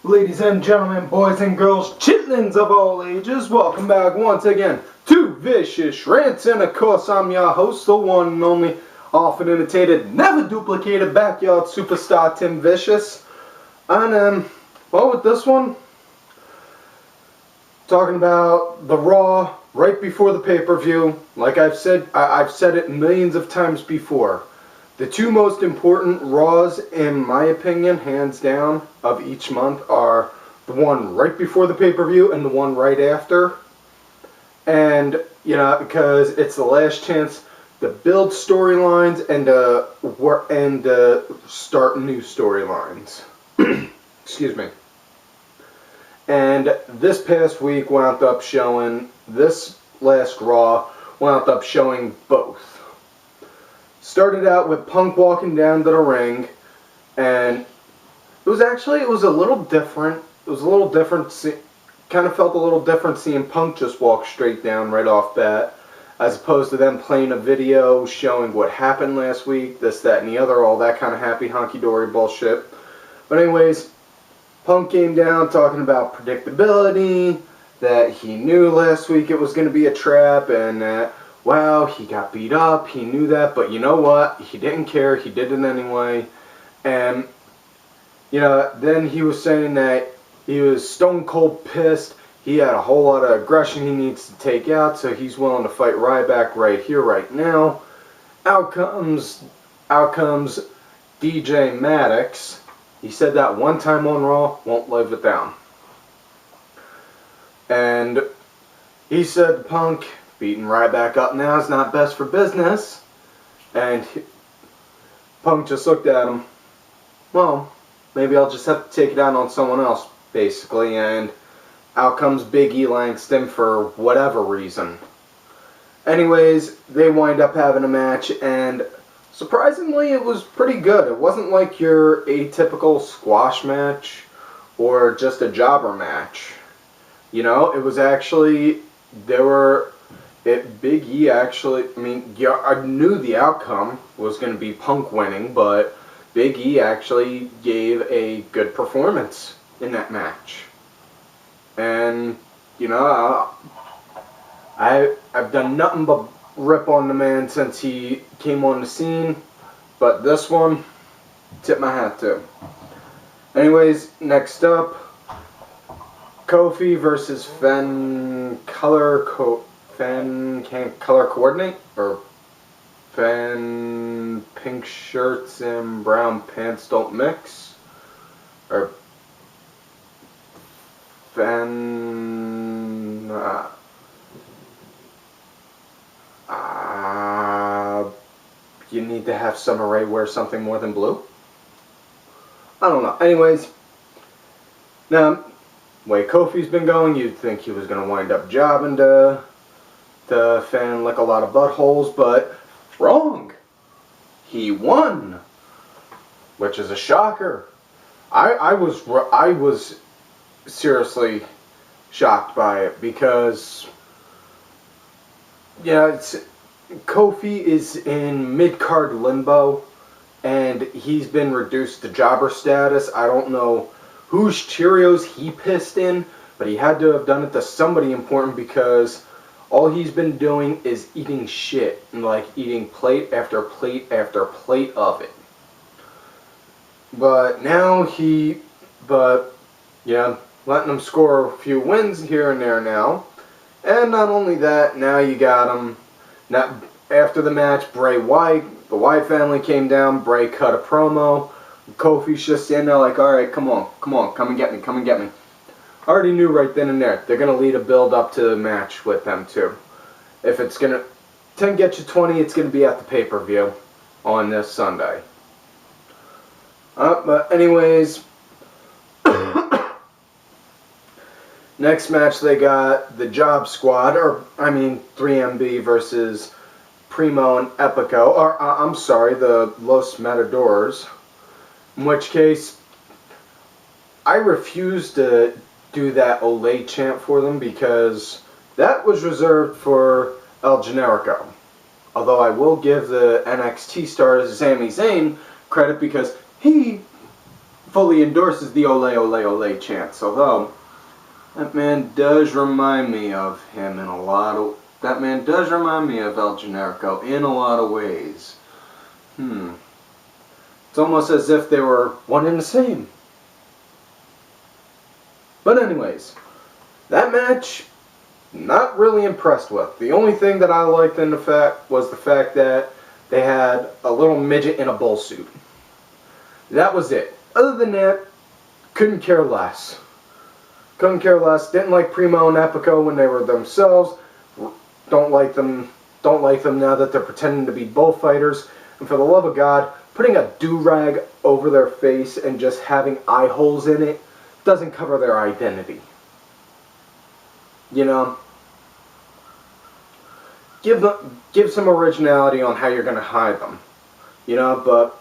Ladies and gentlemen, boys and girls, chitlins of all ages, welcome back once again to Vicious Rants, and of course I'm your host, the one and only, often imitated, never duplicated backyard superstar Tim Vicious. And well, with this one, talking about the Raw right before the pay-per-view. Like I've said it millions of times before. The two most important Raws, in my opinion, hands down, of each month are the one right before the pay-per-view and the one right after. And, you know, because it's the last chance to build storylines and start new storylines. Excuse me. And this past week this last Raw wound up showing both. Started out with Punk walking down to the ring, and it was a little different. It was a little different. Kind of felt a little different seeing Punk just walk straight down right off bat, as opposed to them playing a video showing what happened last week, this, that, and the other, all that kind of happy honky-dory bullshit. But anyways, Punk came down talking about predictability, that he knew last week it was going to be a trap, and that, well, he got beat up, he knew that, but you know what? He didn't care, he did it anyway. And, you know, then he was saying that he was stone cold pissed, he had a whole lot of aggression he needs to take out, so he's willing to fight Ryback right here, right now. Out comes DJ Maddox. He said that one time on Raw, won't live it down. And he said Punk, beating Ryback up now is not best for business. And Punk just looked at him. Well, maybe I'll just have to take it out on someone else, basically. And out comes Big E Langston for whatever reason. Anyways, they wind up having a match, and surprisingly, it was pretty good. It wasn't like your atypical squash match or just a jobber match. You know, it was actually, Big E actually, I knew the outcome was going to be Punk winning, but Big E actually gave a good performance in that match. And, you know, I've done nothing but rip on the man since he came on the scene, but this one, tip my hat to. Anyways, next up, Kofi versus Fenn can't color coordinate, or Fenn pink shirts and brown pants don't mix, or Fenn you need to have Summer Rae wear something more than blue? I don't know. Anyways, now, the way Kofi's been going, you'd think he was going to wind up jobbing to Fenn like a lot of buttholes, but wrong. He won, which is a shocker. I was seriously shocked by it because, yeah, Kofi is in mid-card limbo, and he's been reduced to jobber status. I don't know whose Cheerios he pissed in, but he had to have done it to somebody important because all he's been doing is eating shit, and like eating plate after plate after plate of it. But now letting him score a few wins here and there now. And not only that, now you got him. Now, after the match, Bray Wyatt, the Wyatt family came down, Bray cut a promo. Kofi's just standing there like, alright, come on, come and get me, come and get me. I already knew right then and there, they're going to lead a build up to the match with them too. If it's going to 10 get you 20, it's going to be at the pay-per-view on this Sunday. But anyways, next match they got the Job Squad, 3MB versus Primo and Epico, or I'm sorry, the Los Matadors. In which case, I refuse to do that Olay chant for them because that was reserved for El Generico. Although I will give the NXT star Sami Zayn credit because he fully endorses the ole ole ole chants, although that man does remind me of him in a lot of... That man does remind me of El Generico in a lot of ways. It's almost as if they were one and the same. But anyways, that match, not really impressed with. The only thing that I liked in the fact was the fact that they had a little midget in a bull suit. That was it. Other than that, couldn't care less. Couldn't care less. Didn't like Primo and Epico when they were themselves. Don't like them now that they're pretending to be bullfighters. And for the love of God, putting a do-rag over their face and just having eye holes in it doesn't cover their identity. You know? Give some originality on how you're going to hide them. You know, but...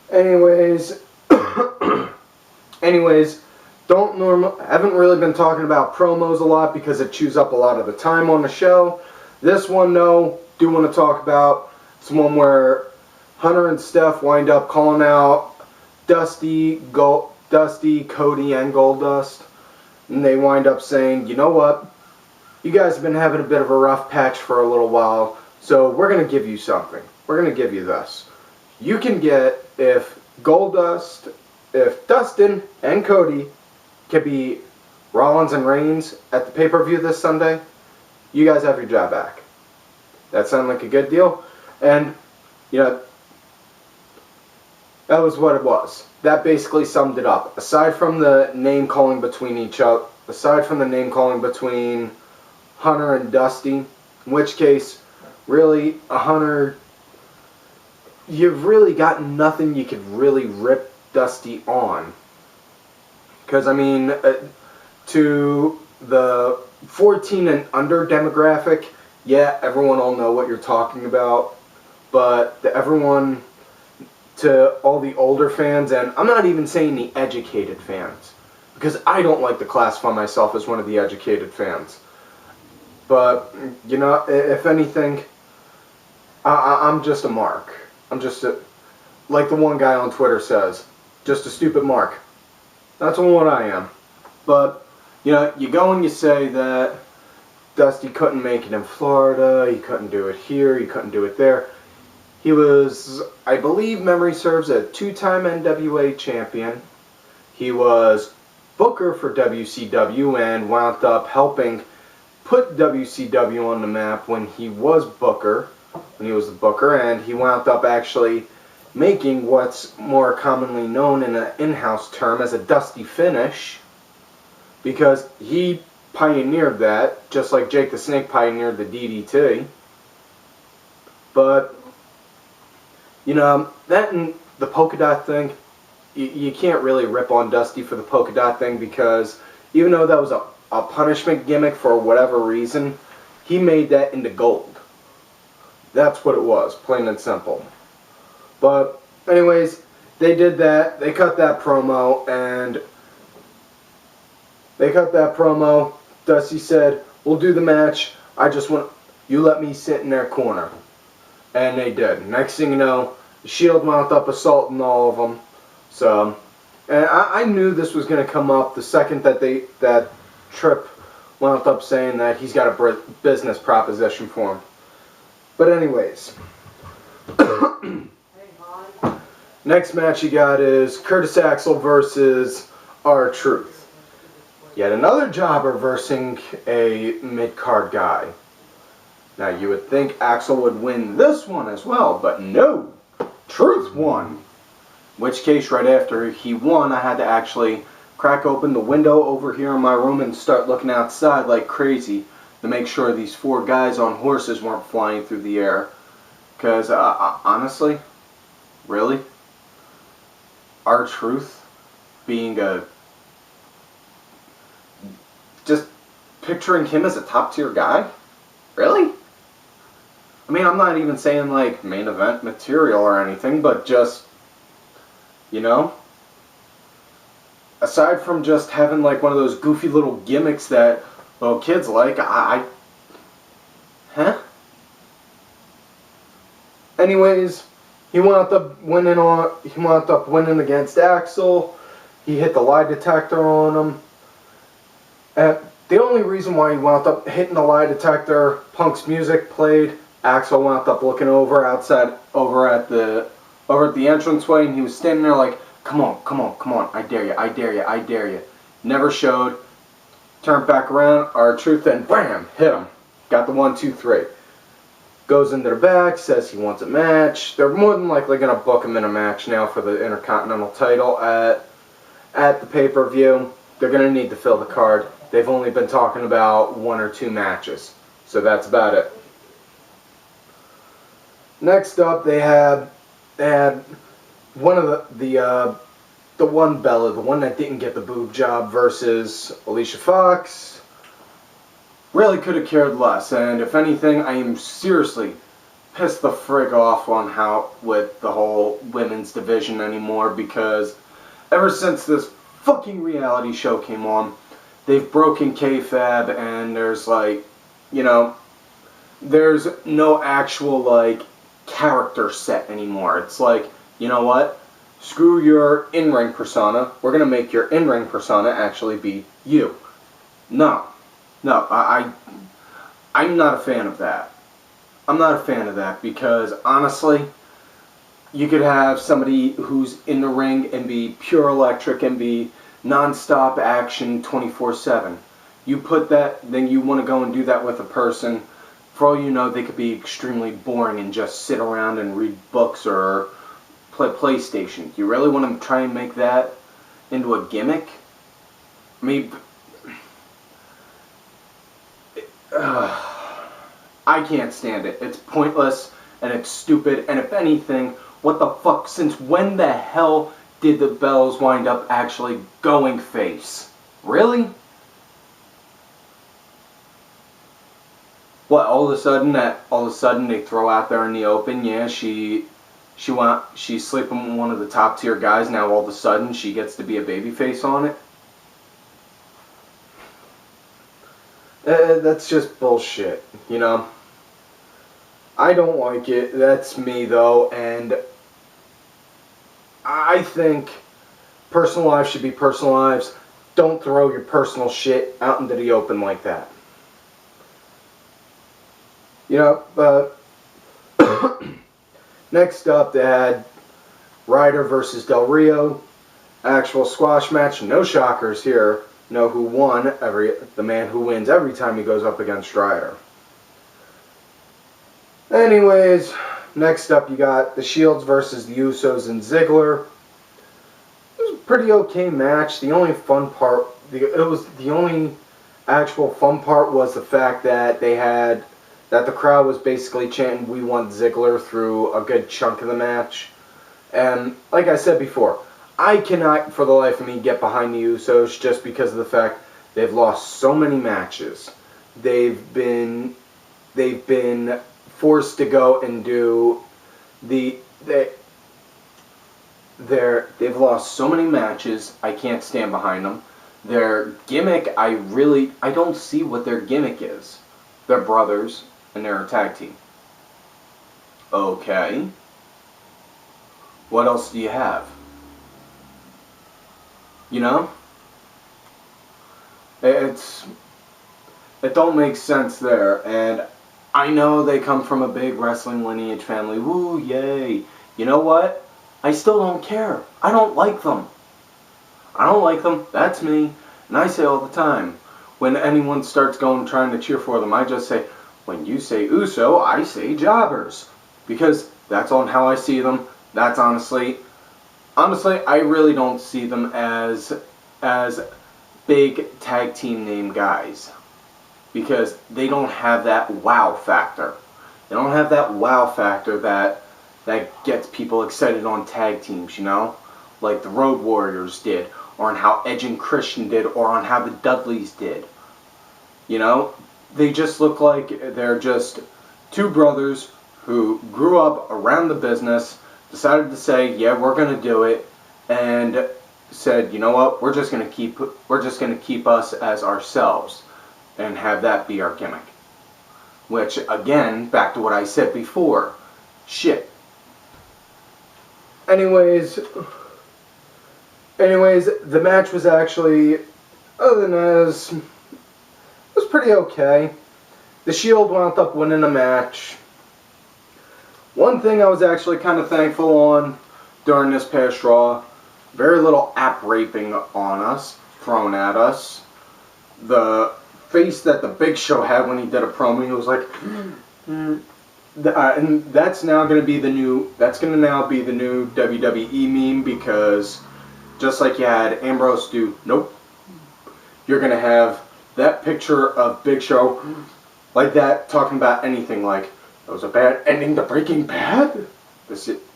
Anyways, haven't really been talking about promos a lot because it chews up a lot of the time on the show. This one, though, do want to talk about. It's one where Hunter and Steph wind up calling out Dusty, Cody, and Goldust. And they wind up saying, you know what? You guys have been having a bit of a rough patch for a little while, so we're going to give you something. We're going to give you this. You can get, if Dustin and Cody can be Rollins and Reigns at the pay-per-view this Sunday, you guys have your job back. That sounded like a good deal. And, you know, that was what it was. That basically summed it up. Aside from the name calling between Hunter and Dusty, in which case, really, Hunter, you've really got nothing you could really rip Dusty on. Because, I mean, to the 14 and under demographic, yeah, everyone will know what you're talking about. But to all the older fans, and I'm not even saying the educated fans, because I don't like to classify myself as one of the educated fans. But, you know, if anything, I'm just a mark. I'm just like the one guy on Twitter says, just a stupid mark. That's what I am. But, you know, you go and you say that Dusty couldn't make it in Florida, he couldn't do it here, he couldn't do it there. He was, I believe memory serves, a two-time NWA champion. He was booker for WCW and wound up helping put WCW on the map when he was the booker, and he wound up actually making what's more commonly known in an in-house term as a Dusty finish, because he pioneered that, just like Jake the Snake pioneered the DDT. But, you know, that and the polka dot thing, you can't really rip on Dusty for the polka dot thing, because even though that was a punishment gimmick for whatever reason, he made that into gold. That's what it was, plain and simple. But, anyways, they did that. They cut that promo, and Dusty said, we'll do the match. I just want you let me sit in their corner. And they did. Next thing you know, the Shield wound up assaulting all of them. So, and I knew this was going to come up the second that Tripp wound up saying that he's got a business proposition for him. But anyways, next match you got is Curtis Axel versus R-Truth. Yet another jobber versing a mid-card guy. Now you would think Axel would win this one as well, but no, Truth won. In which case, right after he won, I had to actually crack open the window over here in my room and start looking outside like crazy to make sure these four guys on horses weren't flying through the air. Because, honestly, really? R-Truth being just picturing him as a top tier guy? Really? I mean, I'm not even saying like main event material or anything, but just, you know, aside from just having like one of those goofy little gimmicks that little kids like, huh? Anyways, He wound up winning against Axel. He hit the lie detector on him. And the only reason why he wound up hitting the lie detector, Punk's music played. Axel wound up looking over at the entranceway, and he was standing there like, "Come on, come on, come on! I dare you! I dare you! I dare you!" Never showed. Turned back around. R-Truth, and bam, hit him. Got the 1, 2, 3. Goes into the back, says he wants a match. They're more than likely going to book him in a match now for the Intercontinental title at the pay-per-view. They're going to need to fill the card. They've only been talking about 1 or 2 matches. So that's about it. Next up, they had one of the one Bella, the one that didn't get the boob job, versus Alicia Fox. Really could have cared less, and if anything, I am seriously pissed the frig off on how with the whole women's division anymore, because ever since this fucking reality show came on, they've broken kayfabe, and there's like, you know, there's no actual like character set anymore. It's like, you know what? Screw your in-ring persona. We're gonna make your in-ring persona actually be you. No, I'm not a fan of that. I'm not a fan of that because honestly, you could have somebody who's in the ring and be pure electric and be non-stop action 24/7. You put that, then you want to go and do that with a person. For all you know, they could be extremely boring and just sit around and read books or play PlayStation. You really want to try and make that into a gimmick? I mean, I can't stand it. It's pointless and it's stupid. And if anything, what the fuck? Since when the hell did the Bellas wind up actually going face? Really? What? All of a sudden they throw out there in the open? Yeah, she's sleeping with one of the top tier guys. Now all of a sudden she gets to be a babyface on it. That's just bullshit, you know? I don't like it. That's me, though, and I think personal lives should be personal lives. Don't throw your personal shit out into the open like that. You know, next up, they had Ryder versus Del Rio. Actual squash match. No shockers here. Know who won? The man who wins every time he goes up against Ryder. Anyways, next up you got the Shields versus the Usos and Ziggler. It was a pretty okay match. The only actual fun part was the fact that the crowd was basically chanting "We want Ziggler" through a good chunk of the match. And like I said before, I cannot for the life of me get behind the Usos just because of the fact they've lost so many matches. They've been forced to go and do they've lost so many matches. I can't stand behind them. Their gimmick, I don't see what their gimmick is. They're brothers and they're a tag team. Okay. What else do you have? You know? It don't make sense there, and I know they come from a big wrestling lineage family. Woo, yay. You know what? I still don't care. I don't like them. I don't like them. That's me. And I say all the time, when anyone starts trying to cheer for them, I just say, when you say Uso, I say jobbers. Because that's on how I see them. That's honestly, I really don't see them as big tag team name guys. Because they don't have that wow factor. They don't have that wow factor that gets people excited on tag teams, you know? Like the Road Warriors did, or on how Edge and Christian did, or on how the Dudleys did. You know? They just look like they're just two brothers who grew up around the business, decided to say, yeah, we're going to do it, and said, you know what, we're just going to keep us as ourselves and have that be our gimmick. Which, again, back to what I said before, shit. Anyways, the match was actually, other than that, it was pretty okay. The Shield wound up winning the match. One thing I was actually kind of thankful on during this past Raw, very little app raping on us, thrown at us. The face that the Big Show had when he did a promo, he was like, and that's now going to be the new, that's going to now be the new WWE meme, because just like you had Ambrose do, nope, you're going to have that picture of Big Show like that, talking about anything like, that was a bad ending to Breaking Bad?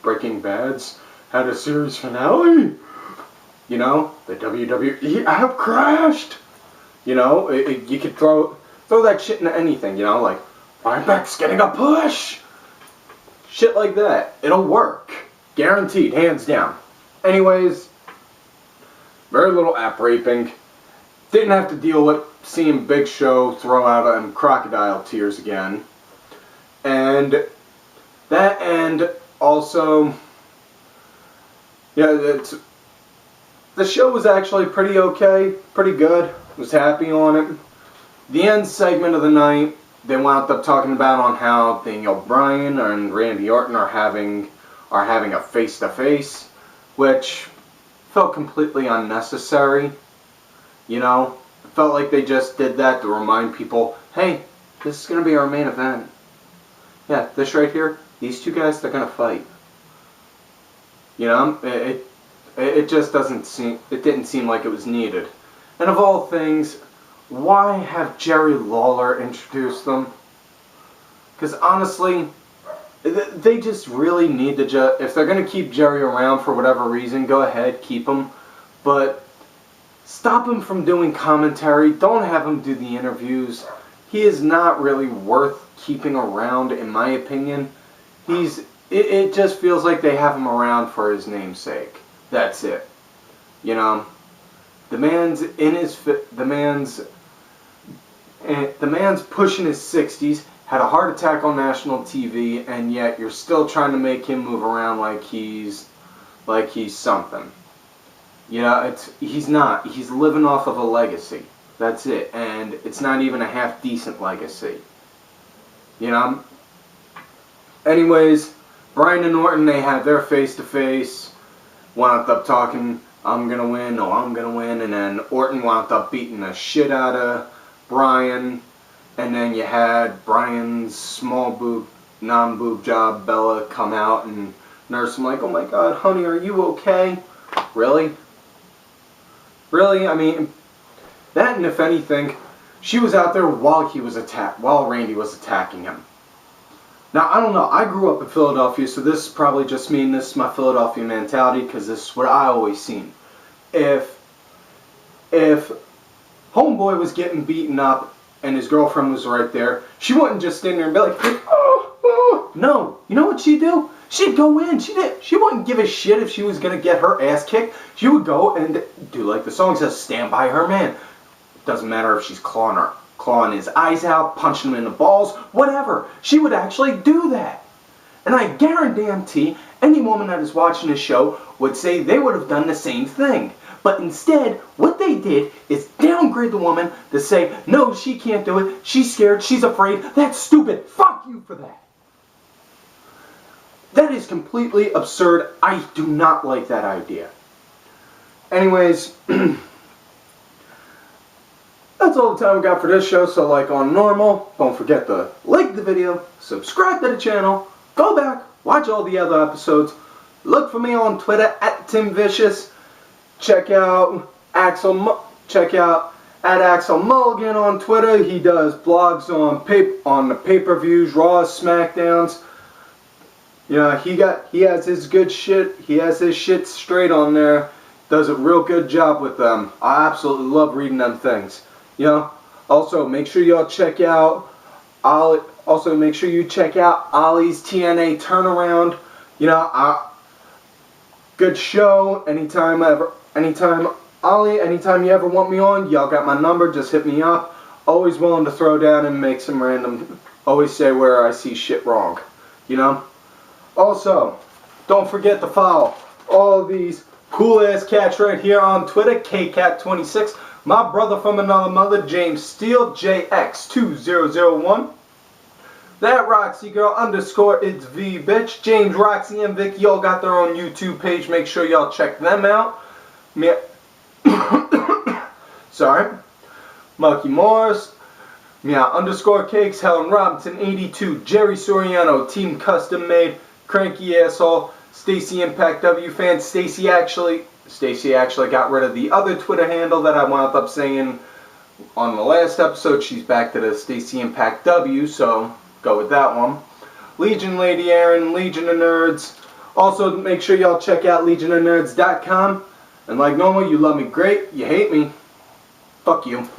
Breaking Bad's had a series finale? You know, the WWE app crashed? You know, you could throw that shit into anything, you know, like, Ryback's getting a push! Shit like that. It'll work. Guaranteed, hands down. Anyways, very little app raping. Didn't have to deal with seeing Big Show throw out crocodile tears again. And that, and also, yeah, the show was actually pretty okay, pretty good. Was happy on it. The end segment of the night, they wound up talking about on how Daniel Bryan and Randy Orton are having a face-to-face, which felt completely unnecessary. You know, it felt like they just did that to remind people, hey, this is going to be our main event. Yeah, this right here, these two guys, they're going to fight. You know, it just didn't seem like it was needed. And of all things, why have Jerry Lawler introduce them? Because honestly, they just really need to if they're going to keep Jerry around for whatever reason, go ahead, keep him. But stop him from doing commentary. Don't have him do the interviews. He is not really worth keeping around, in my opinion. It just feels like they have him around for his namesake. That's it. You know, the man's pushing his 60s, had a heart attack on national TV, and yet you're still trying to make him move around like he's something. You know, he's not. He's living off of a legacy. That's it. And it's not even a half decent legacy. You know? Anyways, Bryan and Orton, they had their face-to-face. Wound up talking, I'm going to win, no, I'm going to win. And then Orton wound up beating the shit out of Bryan. And then you had Bryan's small boob, non-boob job, Bella, come out and nurse him like, oh my god, honey, are you okay? Really? Really? I mean, that, and if anything, she was out there while Randy was attacking him. Now, I don't know, I grew up in Philadelphia, so this is probably just me, and this is my Philadelphia mentality, because this is what I always seen. If Homeboy was getting beaten up, and his girlfriend was right there, she wouldn't just stand there and be like, oh, oh. No, you know what she'd do? She'd go in. She wouldn't give a shit if she was going to get her ass kicked. She would go and do like the song says, stand by her man. Doesn't matter if she's clawing his eyes out, punching him in the balls, whatever. She would actually do that. And I guarantee any woman that is watching this show would say they would have done the same thing. But instead, what they did is downgrade the woman to say, no, she can't do it, she's scared, she's afraid, that's stupid, fuck you for that. That is completely absurd. I do not like that idea. Anyways, that's all the time we got for this show, so like on normal, don't forget to like the video, subscribe to the channel, go back, watch all the other episodes, look for me on Twitter at TimVicious. Check out Axel Mulligan on Twitter. He does blogs on the pay-per-views, Raw, SmackDowns. You know, he has his good shit. He has his shit straight on there. Does a real good job with them. I absolutely love reading them things. You know. Also, make sure y'all check out Ollie. Also, make sure you check out Ollie's TNA Turnaround. You know, good show. Anytime Ollie, anytime you ever want me on, y'all got my number, just hit me up. Always willing to throw down and make some always say where I see shit wrong, you know? Also, Don't forget to follow all these cool ass cats right here on Twitter, KCat26. My brother from another mother, James Steele, JX2001. That Roxy Girl _ it's V bitch. James, Roxy, and Vicky all got their own YouTube page. Make sure y'all check them out. Sorry. Monkey Morris. Meow _ Cakes. Helen Robinson 82. Jerry Soriano. Team Custom Made. Cranky Asshole. Stacy Impact W Fan. Stacy actually got rid of the other Twitter handle that I wound up saying on the last episode. She's back to the Stacy Impact W, so go with that one. Legion Lady Aaron, Legion of Nerds. Also, make sure y'all check out legionofnerds.com. And like normal, you love me great, you hate me. Fuck you.